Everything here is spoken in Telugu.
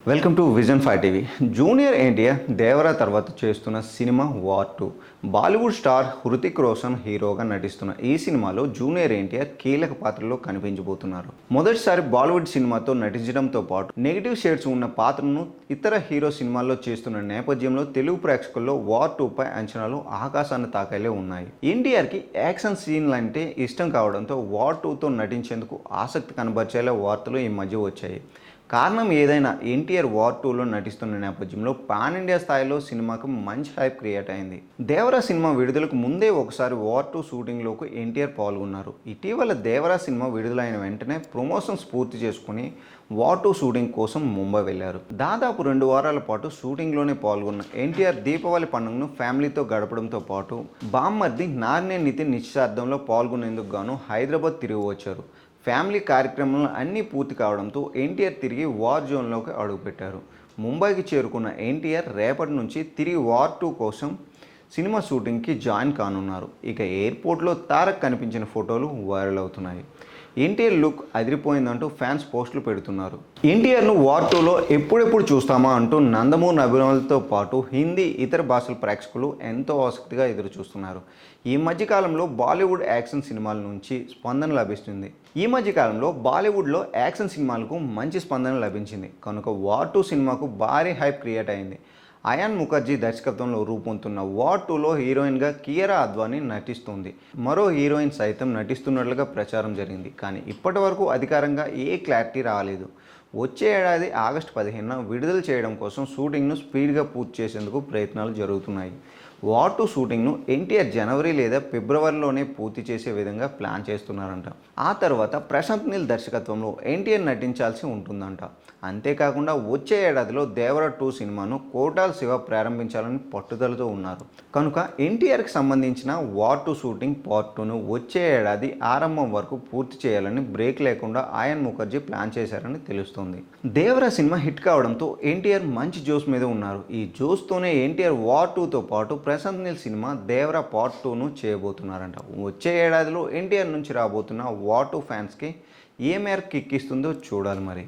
Welcome to vision 5 TV. Junior NTR Devara తర్వాత చేస్తున్న cinema war 2. Bollywood star Hrithik Roshan హీరోగా నటిస్తున్న ఈ సినిమాలో జూనియర్ ఎన్టీఆర్ కీలక పాత్రలో కనిపించబోతున్నారు. మొదటిసారి బాలీవుడ్ సినిమాతో నటించడంతో పాటు నెగిటివ్ షేడ్స్ ఉన్న పాత్రను ఇతర హీరో సినిమాల్లో చేస్తున్న నేపథ్యంలో తెలుగు ప్రేక్షకుల్లో వార్ 2 పై అంచనాలు ఆకాశాన్ని తాకేలే ఉన్నాయి. ఎన్టీఆర్కి యాక్షన్ సీన్లు అంటే ఇష్టం కావడంతో వార్ 2తో నటించేందుకు ఆసక్తి కనబరిచేలా వార్తలు ఈ మధ్య వచ్చాయి. కారణం ఏదైనా ఎన్టీఆర్ వార్ 2లో నటిస్తున్న నేపథ్యంలో పాన్ ఇండియా స్థాయిలో సినిమాకు మంచి హైప్ క్రియేట్ అయింది. దేవరా సినిమా విడుదలకు ముందే ఒకసారి వార్ 2 షూటింగ్లోకి ఎన్టీఆర్ పాల్గొన్నారు. ఇటీవల దేవరా సినిమా విడుదలైన వెంటనే ప్రమోషన్స్ పూర్తి చేసుకుని వార్ 2 షూటింగ్ కోసం ముంబై వెళ్లారు. దాదాపు 2 వారాల పాటు షూటింగ్లోనే పాల్గొన్న ఎన్టీఆర్ దీపావళి పండుగను ఫ్యామిలీతో గడపడంతో పాటు బామ్మర్ది నారినేని నితిన్ నిశ్చితార్థంలో పాల్గొనేందుకు గాను హైదరాబాద్ తిరిగి వచ్చారు. ఫ్యామిలీ కార్యక్రమాలు అన్నీ పూర్తి కావడంతో ఎన్టీఆర్ తిరిగి వార్ జోన్లోకి అడుగుపెట్టారు. ముంబైకి చేరుకున్న ఎన్టీఆర్ రేపటి నుంచి తిరిగి వార్ 2 కోసం సినిమా షూటింగ్కి జాయిన్ కానున్నారు. ఇక ఎయిర్పోర్ట్లో తారక్ కనిపించిన ఫోటోలు వైరల్ అవుతున్నాయి. ఎన్టీఆర్ లుక్ అదిరిపోయిందంటూ ఫ్యాన్స్ పోస్టులు పెడుతున్నారు. ఎన్టీఆర్ను వార్ 2లో ఎప్పుడెప్పుడు చూస్తామా అంటూ నందమూరి అభిమానులతో పాటు హిందీ ఇతర భాషల ప్రేక్షకులు ఎంతో ఆసక్తిగా ఎదురు చూస్తున్నారు. ఈ మధ్యకాలంలో బాలీవుడ్ యాక్షన్ సినిమాల నుంచి స్పందన లభిస్తుంది. ఈ మధ్యకాలంలో బాలీవుడ్లో యాక్షన్ సినిమాలకు మంచి స్పందన లభించింది కనుక వార్ 2 సినిమాకు భారీ హైప్ క్రియేట్ అయింది. అయాన్ ముఖర్జీ దర్శకత్వంలో రూపొందుతున్న వార్ 2లో హీరోయిన్గా కియారా అద్వానీ నటిస్తుంది. మరో హీరోయిన్ సైతం నటిస్తున్నట్లుగా ప్రచారం జరిగింది. కానీ ఇప్పటి వరకు అధికారంగా ఏ క్లారిటీ రాలేదు. వచ్చే ఏడాది ఆగస్టు 15న విడుదల చేయడం కోసం షూటింగ్ను స్పీడ్గా పూర్తి చేసేందుకు ప్రయత్నాలు జరుగుతున్నాయి. వార్ 2 షూటింగ్ను ఎన్టీఆర్ జనవరి లేదా ఫిబ్రవరిలోనే పూర్తి చేసే విధంగా ప్లాన్ చేస్తున్నారంట. ఆ తర్వాత ప్రశాంత్ నీల్ దర్శకత్వంలో ఎన్టీఆర్ నటించాల్సి ఉంటుందంట. అంతేకాకుండా వచ్చే ఏడాదిలో దేవరా 2 సినిమాను కోటాల శివ ప్రారంభించాలని పట్టుదలతో ఉన్నారు. కనుక ఎన్టీఆర్కి సంబంధించిన వార్ 2 షూటింగ్ పార్ట్ 2ను వచ్చే ఏడాది ఆరంభం వరకు పూర్తి చేయాలని బ్రేక్ లేకుండా అయాన్ ముఖర్జీ ప్లాన్ చేశారని తెలుస్తోంది. దేవరా సినిమా హిట్ కావడంతో ఎన్టీఆర్ మంచి జోస్ మీద ఉన్నారు. ఈ జోస్తోనే ఎన్టీఆర్ వార్ 2తో పాటు ప్రశాంత్ నీల్ సినిమా దేవరా పార్ట్ 2ను చేయబోతున్నారంట. వచ్చే ఏడాదిలో ఎన్టీఆర్ నుంచి రాబోతున్న వార్ 2 ఫ్యాన్స్కి ఏ మేరకు కిక్ ఇస్తుందో చూడాలి మరి.